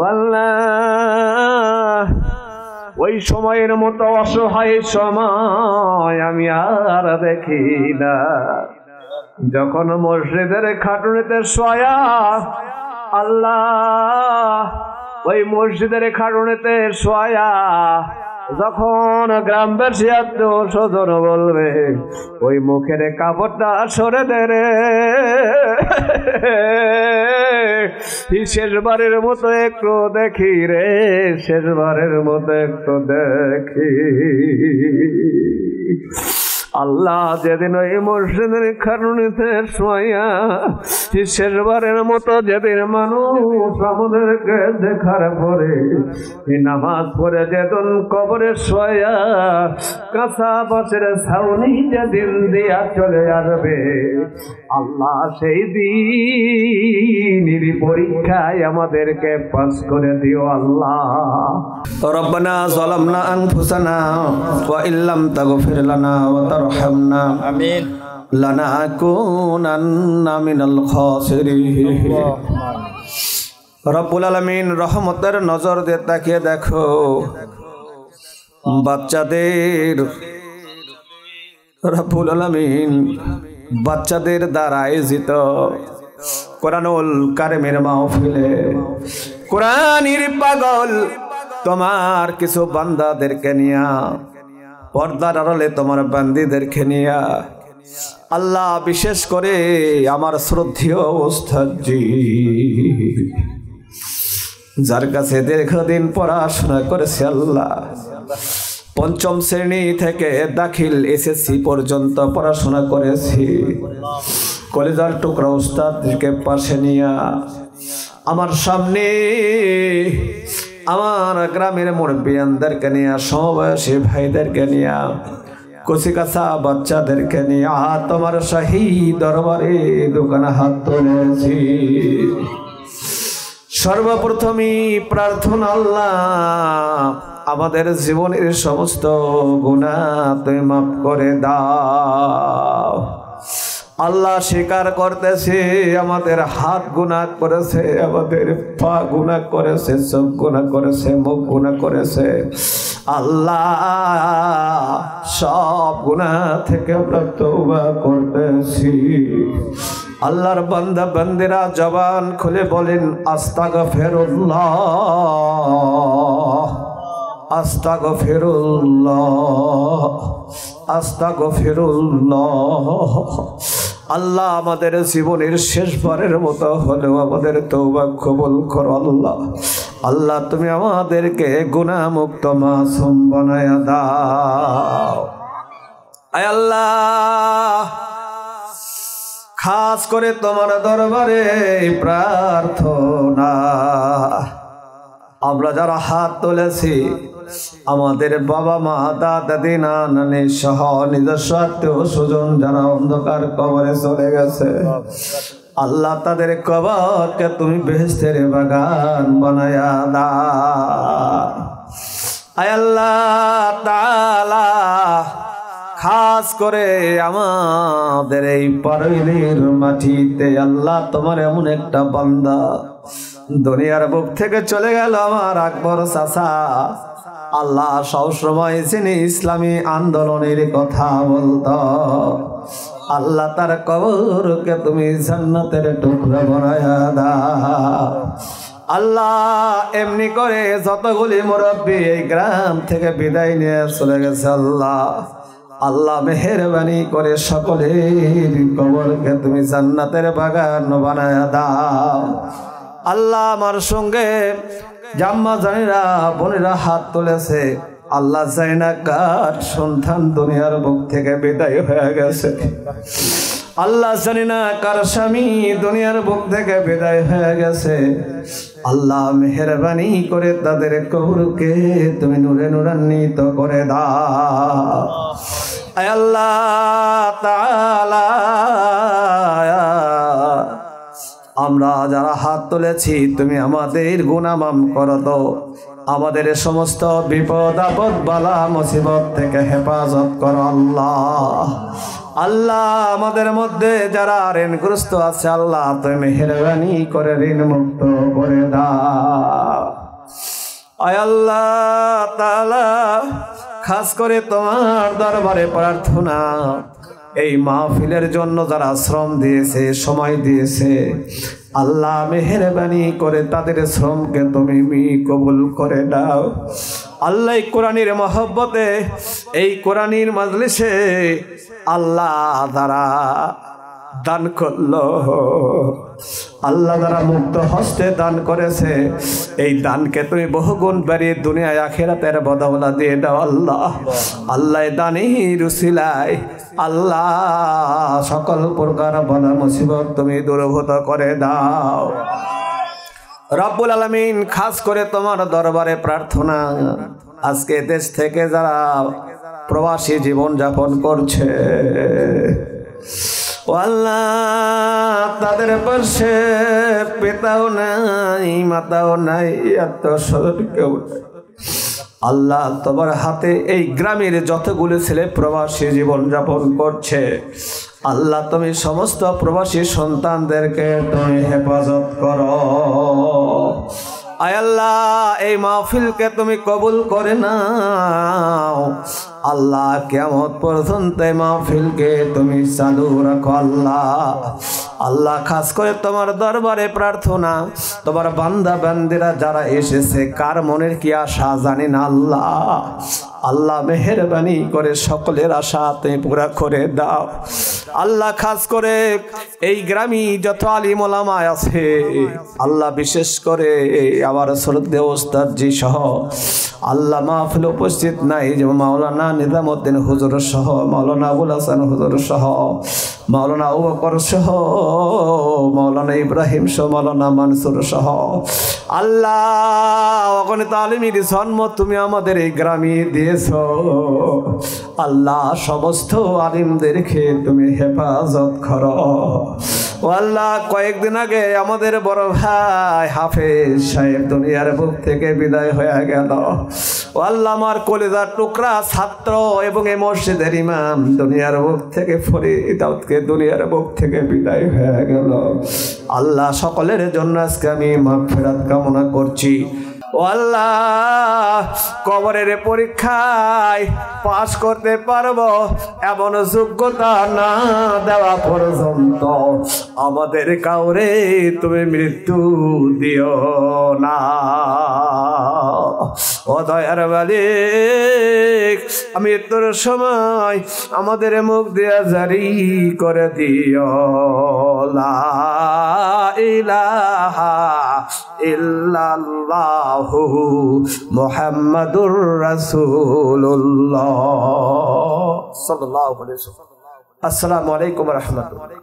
আল্লাহ ওই সময়ের মতো অসহায় সময় আমি আর দেখি না, যখন মসজিদের খাটুনিতে শোয়া আল্লাহ, ওই মসজিদের খাটুনিতে শোয়া যখন গ্রামবাসী আত্মীয়স্বজন বলবে ওই মুখের কাপড়টা সরে দে রে, শেষবারের মতো একটু দেখি রে, শেষবারের মতো একটু দেখি। আল্লাহ যেদিন ওই মসজিদের খাটুনিতে শোয়া শেষবারের মতো যেদিন মানুষ আমাদেরকে দেখার পরে নামাজ পড়ে যেদিন কবরে শোয়া কাঁচা বাঁশের ছাউনি যেদিন দিয়া চলে আসবে আল্লাহ, সেই দিনের পরীক্ষায় আমাদেরকে পাস করে দিও আল্লাহ। রব্বানা যালামনা আনফুসানা ওয়া ইল্লাম তাগফির লানা ওয়া তারহামনা আমিন লানাকুনান্না মিনাল খাসিরিন। রব্বুল আলামিন রহমতের নজর দিয়ে তাকিয়ে দেখো বাচ্চাদের, রব্বুল আলামিন বাচ্চাদের দ্বারা আয়োজিত কোরআনুল কারিমের মাহফিলে কোরআনের পাগল তোমার কিছু বান্দাদেরকে নিয়া, পর্দার আড়ালে তোমার বান্দীদেরকে নিয়া আল্লাহ, বিশেষ করে আমার শ্রদ্ধেয় ওস্তাদজি যার কাছে দীর্ঘদিন পড়াশোনা করেছে আল্লাহ, পঞ্চম শ্রেণী থেকে দাখিল এসএসসি পর্যন্ত পড়াশোনা করেছি, কলেজার টুকরা ওস্তাদকে পাশে নিয়া আমার সামনে আমার গ্রামের মুরব্বিয়ানদেরকে নিয়ে, সমবয়সী ভাইদেরকে নিয়ে, কচি কাঁচা বাচ্চাদেরকে নিয়ে তোমার শাহী দরবারে দোকানে হাত তুলেছি। সর্বপ্রথমই প্রার্থনা আল্লাহ, আমাদের জীবনের সমস্ত গুনাহ তুমি মাফ করে দাও আল্লাহ। স্বীকার করতেছে আমাদের হাত গুনাহ করেছে, আমাদের পা গুনাহ করেছে, চোখ গুনাহ করেছে, মুখ গুনাহ করেছে আল্লাহ, সব গুনাহ থেকে আমরা তওবা করতেছি। আল্লাহর বান্দা বান্দিরা জবান খুলে বলেন আস্তাগফিরুল্লাহ, আস্তাগফিরুল্লাহ, আস্তাগফিরুল্লাহ। আল্লাহ আমাদের জীবনের শেষবারের মতো হলেও আমাদের তওবা কবুল করো আল্লাহ। আল্লাহ তুমি আমাদেরকে গুনাহ মুক্ত মাসুম বানায়া দাও। আয় আল্লাহ, খাস করে তোমার দরবারে প্রার্থনা, আমরা যারা হাত তুলেছি আমাদের বাবা মা দাদা দাদি নানি সহ নিজস্ব আত্মীয় স্বজন যারা অন্ধকার কবরে চলে গেছে আল্লাহ, তাদের কবরকে তুমি বেহেশতের বাগান বানায়া দাও। আয় আল্লাহ তাআলা, খাস করে আমাদের এই পারইলের মাটিতে আল্লাহ তোমার এমন একটা বান্দা দুনিয়ার বুক থেকে চলে গেল, আমার আকবর চাচা আল্লাহ, সবসময় যিনি ইসলামী আন্দোলনের কথা বলতো আল্লাহ, তার কবরকে তুমি জান্নাতের টুকরা বানায়া দাও আল্লাহ। এমনি করে যতগুলি মুরব্বী এই গ্রাম থেকে বিদায় নিয়ে চলে গেছে আল্লাহ, আল্লাহ মেহেরবানি করে সকলের কবরকে তুমি জান্নাতের বাগান বানায়া দাও আল্লাহ। আমার সঙ্গে জাম্মা জানিরা বোনেরা হাত তুলেছে আল্লাহ, জানি না কার সন্তান দুনিয়ার বুক থেকে বিদায় হয়ে গেছে আল্লাহ, জানি না কার স্বামী দুনিয়ার বুক থেকে বিদায় হয়ে গেছে আল্লাহ, মেহেরবানি করে তাদের কবরকে তুমি নূরে নূরান্বিত করে দাও। আয় আল্লাহ তাআলা, আমরা যারা হাত তুলেছি তুমি আমাদের গুনাহ মাফ করে দাও, আমাদের সমস্ত বিপদ আপদ বালা মুসিবত থেকে হেফাজত করো আল্লাহ। আল্লাহ আমাদের মধ্যে যারা ঋণগ্রস্ত আছে আল্লাহ তুমি মেহেরবানি করে ঋণ মুক্ত করে দাও। আয় আল্লাহ তাআলা, খাস করে তোমার দরবারে প্রার্থনা, এই মাহফিলের জন্য যারা শ্রম দিয়েছে, সময় দিয়েছে, আল্লাহ মেহেরবানি করে তাদের শ্রমকে তুমি কবুল করে দাও। আল্লাহ কোরআনের মহব্বতে, এই কোরআনের মাজলিসে আল্লাহ দ্বারা দান করলো, আল্লাহ দ্বারা মুক্ত হস্তে দান করেছে, এই দানকে তুমি বহুগুণ বাড়িয়ে দুনিয়ায় আখিরাতের বদৌলা দিয়ে দাও আল্লাহ। আল্লাহ দানের উসিলায় আল্লাহ সকল প্রকার বাধা মুসিবত তুমি দূরীভূত করে দাও রব্বুল আলামিন। খাস করে তোমার দরবারে প্রার্থনা, আজকে দেশ থেকে যারা প্রবাসী জীবন যাপন করছে, আল্লাহ তাদের পাশে পিতাও নাই, মাতাও নাই, আত্মীয়স্বজন কেউ নাই। আল্লাহ তোমার হাতে এই গ্রামের যতগুলো ছেলে প্রবাসী জীবন যাপন করছে, আল্লাহ তুমি সমস্ত প্রবাসী সন্তানদেরকে তুমি হেফাজত করো। আয় আল্লাহ এই মাহফিলকে তুমি কবুল করে নাও আল্লাহ, কিয়ামত পর্যন্ত এই মাহফিলকে তুমি চালু রাখো আল্লাহ। আল্লাহ খাস করে তোমার দরবারে প্রার্থনা, তোমার বান্দা বান্দিরা যারা এসেছে কার মনের কি আশা জানি না আল্লাহ, আল্লাহ মেহেরবানি করে সকলের আশা তুমি পুরা করে দাও আল্লাহ। খাস করে এই গ্রামে যত আলিম ওলামা আছে আল্লাহ, বিশেষ করে আমার শ্রদ্ধেয় ওস্তাদ জি সহ আল্লাহ মাহফিল উপস্থিত নাই, যে মাওলানা নিজামউদ্দিন হুজুর সহ, মাওলানা আবুল হাসান হুজুর সহ, মাওলানা আবু বকর সহ, মাওলানা ইব্রাহিম সহ, মাওলানা মানসুর সহ, আল্লাহ অগণিত আলিমের জন্ম তুমি আমাদের এই গ্রামে দিয়েছ আল্লাহ। সমস্ত আলিমদেরকে তুমি হেফাজত করো আল্লাহ। কয়েকদিন আগে আমাদের বড় ভাই হাফেজ সাহেব দুনিয়ার বুক থেকে বিদায় হয়ে গেল আল্লাহ। আমার কলিজার টুকরা ছাত্র এবং এই মসজিদের ইমাম দুনিয়ার বুক থেকে, ফরিদাউদকে দুনিয়ার বুক থেকে বিদায় হয়ে গেল আল্লাহ। সকলের জন্য আজকে আমি মাগফিরাত কামনা করছি ও আল্লাহ। কবরের পরীক্ষায় পাশ করতে পারবো এমন যোগ্যতা না দেওয়া পর্যন্ত আমাদের কাউরে তুমি মৃত্যু দিও না ও দয়ার মালিক। মৃত্যুর সময় আমাদের মুখ দিয়া জারি করে দিও লা ইলাহা ইল্লাল্লাহু মুহাম্মাদুর রাসূলুল্লাহ সাল্লাল্লাহু আলাইহি ওয়াসাল্লাম। আসসালামু আলাইকুম ওয়া রাহমাতুল্লাহ।